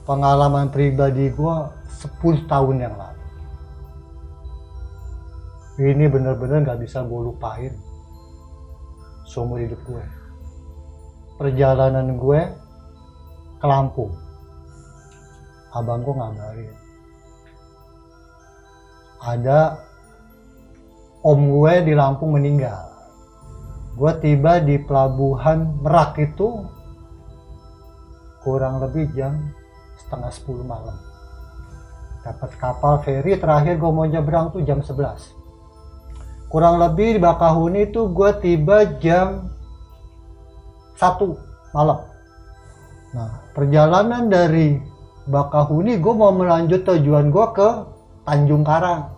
pengalaman pribadi gue 10 tahun yang lalu. Ini bener-bener gak bisa gue lupain seumur hidup gue. Perjalanan gue ke Lampung. Abang gue ngabarin. Ada om gue di Lampung meninggal. Gue tiba di pelabuhan Merak itu kurang lebih jam setengah 10 malam. Dapat kapal feri terakhir gue mau nyebrang tuh jam 11. Kurang lebih di Bakahuni itu gue tiba jam 1 malam. Nah, perjalanan dari Bakahuni gue mau melanjut tujuan gue ke Tanjung Karang.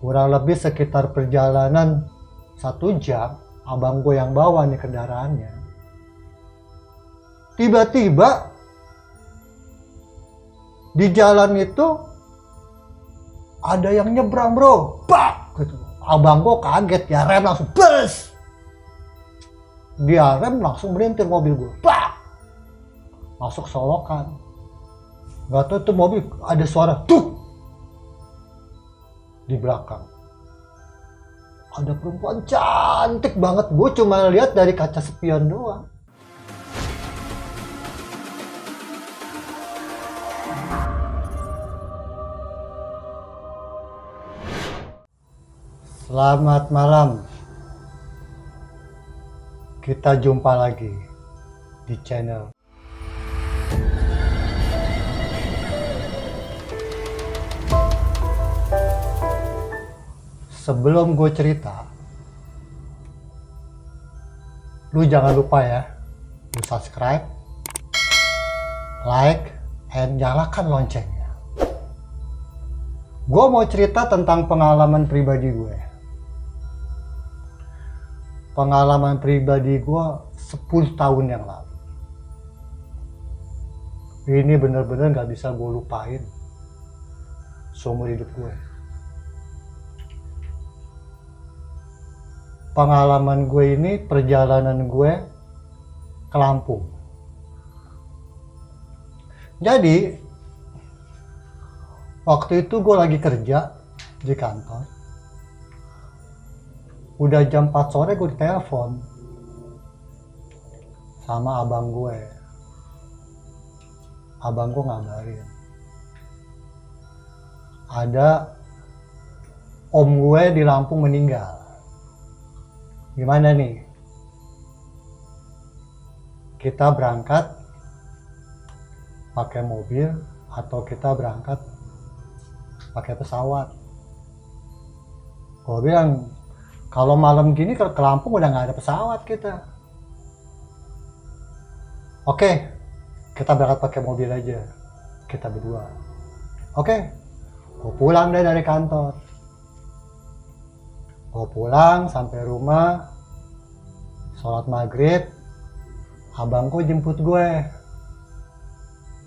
Kurang lebih sekitar perjalanan 1 jam, abang gue yang bawa nih kendaraannya. Tiba-tiba di jalan itu ada yang nyebrang bro, bak gitu. Abang gue kaget, ya rem langsung bes. Dia rem langsung melintir mobil gue, bak. Masuk solokan. Gak tahu tuh mobil ada suara tuk di belakang. Ada perempuan cantik banget, gue cuma lihat dari kaca spion doang. Selamat malam. Kita jumpa lagi di channel sebelum gue cerita, lu jangan lupa ya, lu subscribe, like, and nyalakan loncengnya. Gue mau cerita tentang pengalaman pribadi gue. Pengalaman pribadi gue 10 tahun yang lalu. Ini bener-bener gak bisa gue lupain seumur hidup gue. Pengalaman gue ini, perjalanan gue ke Lampung. Jadi waktu itu gue lagi kerja di kantor. Udah jam 4 sore gue ditelepon sama abang gue. Abang gue ngabarin ada om gue di Lampung meninggal. Gimana nih? Kita berangkat pakai mobil atau kita berangkat pakai pesawat? Gue bilang, kalau malam gini ke Lampung udah nggak ada pesawat kita. Oke, kita berangkat pakai mobil aja. Kita berdua. Oke, gue pulang deh dari kantor. Gue pulang sampai rumah, sholat maghrib, abangku jemput gue.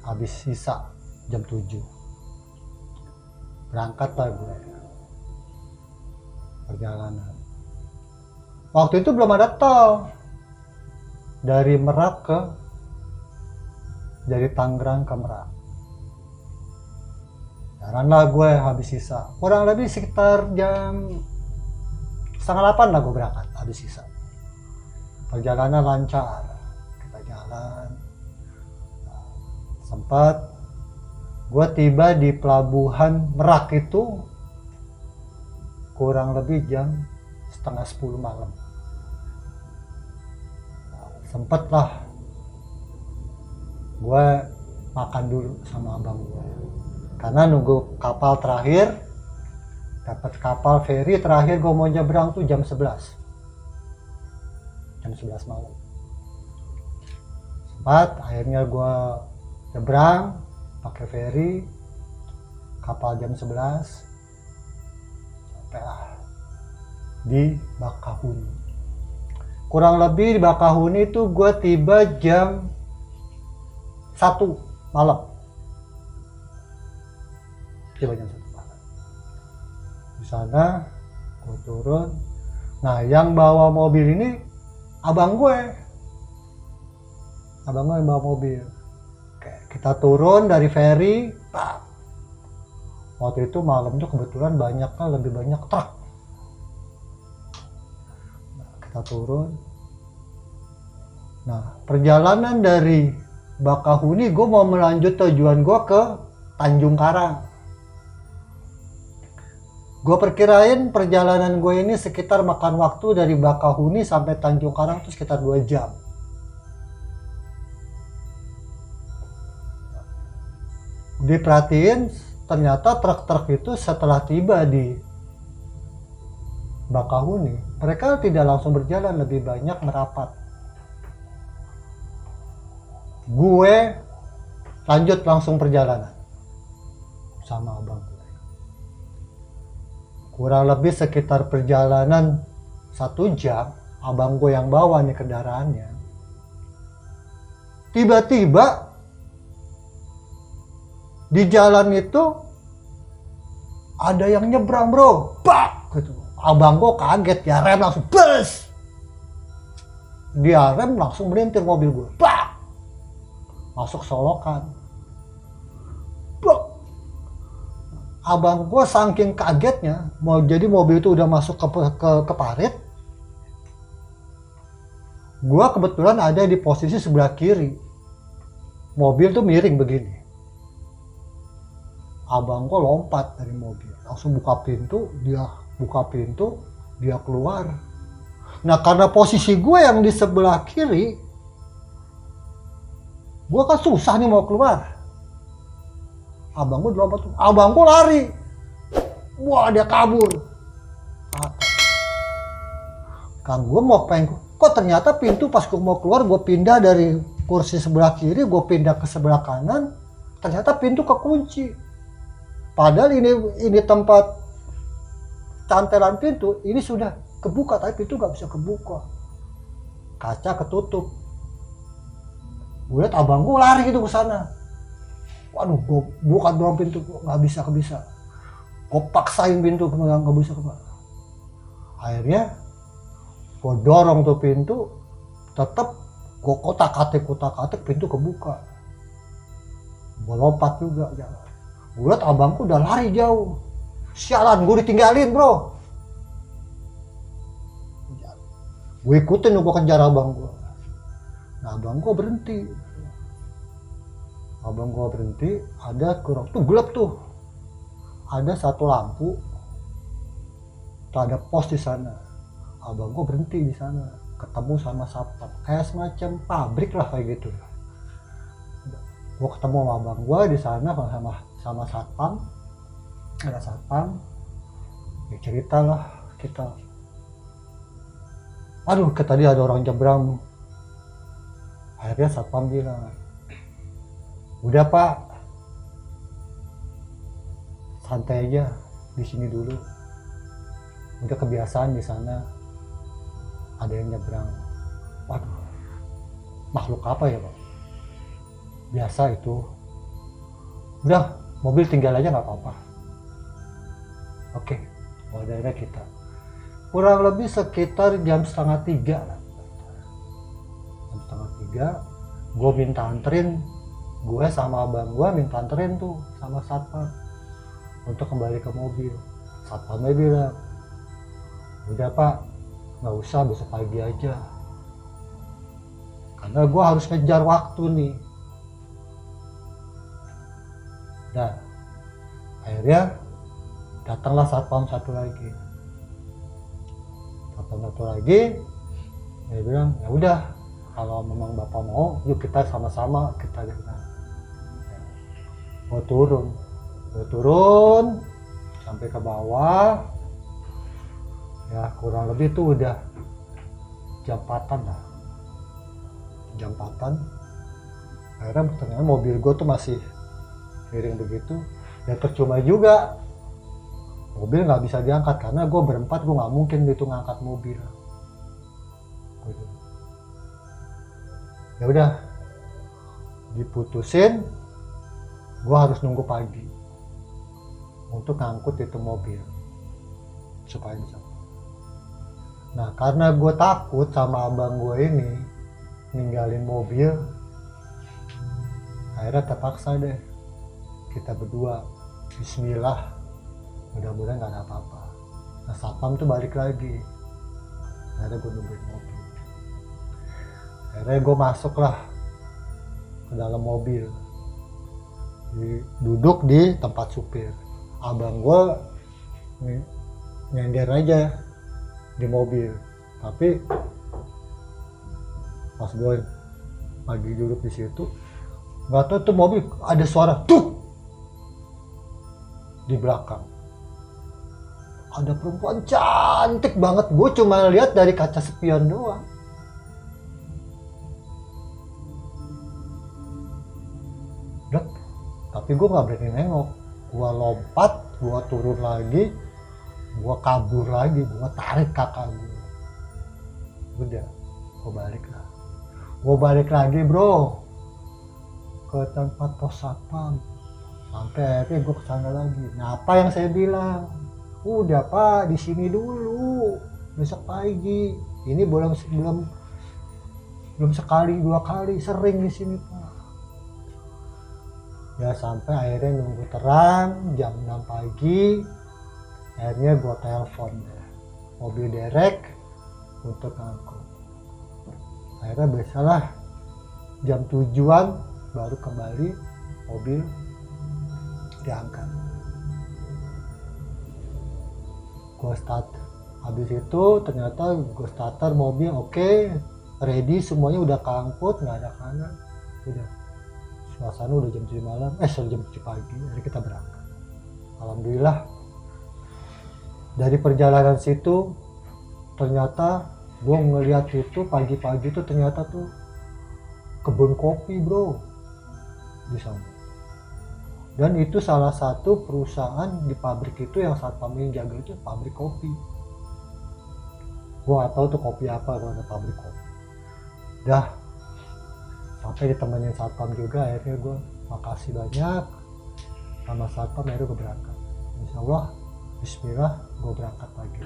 Habis sisa jam 7. Berangkatlah gue. Perjalanan. Waktu itu belum ada tol. Dari Merak dari Tangerang ke Merak. Jalanlah gue habis sisa. Kurang lebih sekitar jam 7:30 lah gue berangkat habis sisa. Perjalanan lancar. Kita jalan. Sempat gue tiba di pelabuhan Merak itu kurang lebih jam setengah 10 malam. Sempet lah gue makan dulu sama abang gue. Karena nunggu kapal terakhir, dapat kapal feri terakhir gue mau nyebrang tuh jam 11. Jam 11 malam. Sempat akhirnya gue nyebrang pakai feri, kapal jam 11, sampailah di Bakahuni. Kurang lebih di Bakahuni itu gue tiba jam 1 malam. Tiba jam 1 malam. Di sana gue turun. Nah, yang bawa mobil ini abang gue. Abang gue yang bawa mobil. Oke, kita turun dari ferry. Waktu itu malam tuh kebetulan lebih banyak truk. Nah, kita turun. Nah, perjalanan dari Bakahuni gue mau melanjut tujuan gue ke Tanjung Karang. Gue perkirain perjalanan gue ini sekitar makan waktu dari Bakahuni sampai Tanjung Karang itu sekitar 2 jam. Diperhatiin, ternyata truk-truk itu setelah tiba di Bakahuni, mereka tidak langsung berjalan, lebih banyak merapat. Gue lanjut langsung perjalanan sama abang gue. Kurang lebih sekitar perjalanan 1 jam, abang gue yang bawa nih kendaraannya. Tiba-tiba di jalan itu ada yang nyebrang, bro. Bak! Gitu. Abang gue kaget, ya rem langsung bus. Dia rem langsung melintir mobil gue. Bak! Masuk solokan. Bak! Abang gue saking kagetnya, jadi mobil itu udah masuk ke parit. Gue kebetulan ada di posisi sebelah kiri. Mobil tuh miring begini. Abang gue lompat dari mobil, langsung buka pintu, dia keluar. Nah, karena posisi gue yang di sebelah kiri, gue kan susah nih mau keluar. Abang gue lompat, abang gue lari. Wah, dia kabur. Kan gue mau pengen, kok ternyata pintu pas gue mau keluar, gue pindah dari kursi sebelah kiri, gue pindah ke sebelah kanan, ternyata pintu kekunci. Padahal ini tempat cantelan pintu, ini sudah kebuka, tapi pintu gak bisa kebuka. Kaca ketutup. Gue liat abang gue lari gitu ke sana. Waduh, gue buka doang pintu, gak bisa. Gue paksain pintu, gak bisa. Akhirnya gue dorong tuh pintu, tetap gue kotak-atik pintu kebuka. Gue lompat juga jalan. Gue liat abangku udah lari jauh. Sialan, gue ditinggalin, bro. Gue ikutin, gue kejar abang gue. Nah, abang gue berhenti. Ada kurang tuh gelap tuh. Ada satu lampu. Tuh ada pos di sana. Abang gue berhenti di sana. Ketemu sama satpam. Kayak semacam pabrik lah kayak gitu. Gue ketemu sama abang gue di sana sama satpam. Ada satpam. Ya cerita lah kita. Aduh, tadi ada orang nyebrang. Akhirnya satpam bilang, udah pak, santai aja di sini dulu. Udah kebiasaan di sana ada yang nyebrang. Waduh, makhluk apa ya pak? Biasa itu. Udah, mobil tinggal aja nggak apa-apa. Oke, akhirnya kita kurang lebih sekitar jam 2:30 lah. Jam 2:30, gue minta anterin. Gue sama abang gue minta anterin tuh sama satpam untuk kembali ke mobil. Satpamnya bilang, udah pak, nggak usah, besok pagi aja, karena gue harus ngejar waktu nih. Nah, akhirnya datanglah satpam satu lagi. Dia bilang, ya udah, kalau memang bapak mau, yuk kita sama-sama kita jalan. Gue turun sampai ke bawah. Ya kurang lebih tuh udah jam 4-an lah. Jam 4-an. Akhirnya ternyata mobil gue tuh masih miring begitu. Ya percuma juga. Mobil nggak bisa diangkat karena gue berempat, gue nggak mungkin gitu ngangkat mobil. Ya udah, diputusin, gue harus nunggu pagi untuk ngangkut itu mobil supaya bisa. Nah, karena gue takut sama abang gue ini ninggalin mobil, Akhirnya terpaksa deh kita berdua bismillah, mudah-mudahan gak ada apa-apa. Nah satpam tuh balik lagi, akhirnya gue nungguin mobil. Akhirnya gue masuk lah ke dalam mobil, duduk di tempat supir. Abang gue nyender aja di mobil, tapi pas gue lagi duduk di situ, nggak tahu tuh mobil ada suara tuh di belakang. Ada perempuan cantik banget, gue cuma lihat dari kaca spion doang. Udah, tapi gue nggak berani nengok. Gue lompat, gue turun lagi, gue kabur lagi, gue tarik kakak gue. Udah, gue balik lah. Gue balik lagi bro ke tempat pos satpam. Sampai akhirnya gue kesana lagi. Nah apa yang saya bilang? Udah pak, di sini dulu, besok pagi. Ini belum sekali 2 kali, sering di sini pak. Ya sampai akhirnya nunggu terang jam 6 pagi. Akhirnya gue telepon deh mobil derek untuk ngangkut. Akhirnya biasalah jam 7-an baru kembali mobil diangkat. Gue start, habis itu ternyata gue starter mobil oke, ready, semuanya udah keangkut, nggak ada kanan, udah suasana udah jam 7 malam, jam 7 pagi, jadi kita berangkat. Alhamdulillah dari perjalanan situ ternyata gue ngeliat itu pagi-pagi tuh ternyata tuh kebun kopi bro di sana. Dan itu salah satu perusahaan di pabrik itu yang satpam yang jaga itu pabrik kopi. Gue gak tahu tuh kopi apa, gue ada pabrik kopi. Dah sampai ditemenin satpam juga, akhirnya gue makasih banyak sama satpam, akhirnya gue berangkat. Insya Allah bismillah gue berangkat lagi.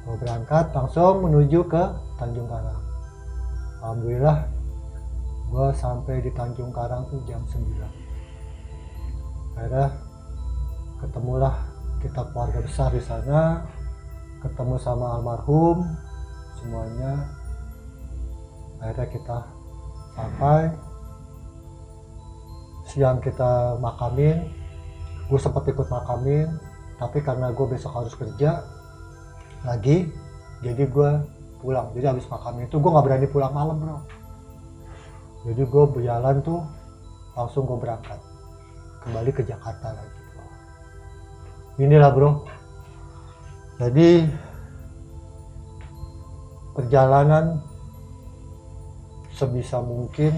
Gue berangkat langsung menuju ke Tanjung Karang. Alhamdulillah gue sampai di Tanjung Karang tuh jam 9. Akhirnya ketemulah kita keluarga besar di sana, ketemu sama almarhum semuanya. Akhirnya kita sampai, siang kita makamin. Gue sempat ikut makamin, tapi karena gue besok harus kerja lagi, jadi gue pulang. Jadi habis makamin itu gue nggak berani pulang malam bro. Jadi gue berjalan tuh langsung gue berangkat kembali ke Jakarta lagi. Inilah bro, jadi perjalanan sebisa mungkin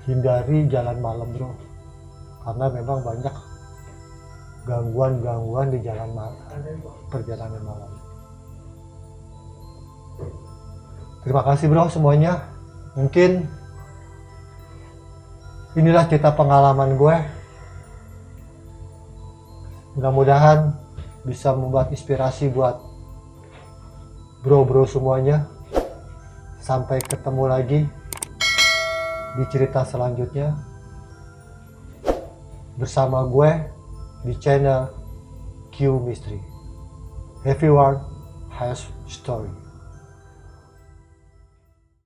hindari jalan malam bro, karena memang banyak gangguan-gangguan di jalan malam, perjalanan malam. Terima kasih bro semuanya. Mungkin inilah cerita pengalaman gue. Mudah-mudahan bisa membuat inspirasi buat bro-bro semuanya. Sampai ketemu lagi di cerita selanjutnya bersama gue di channel Q Mystery. Everyone has story.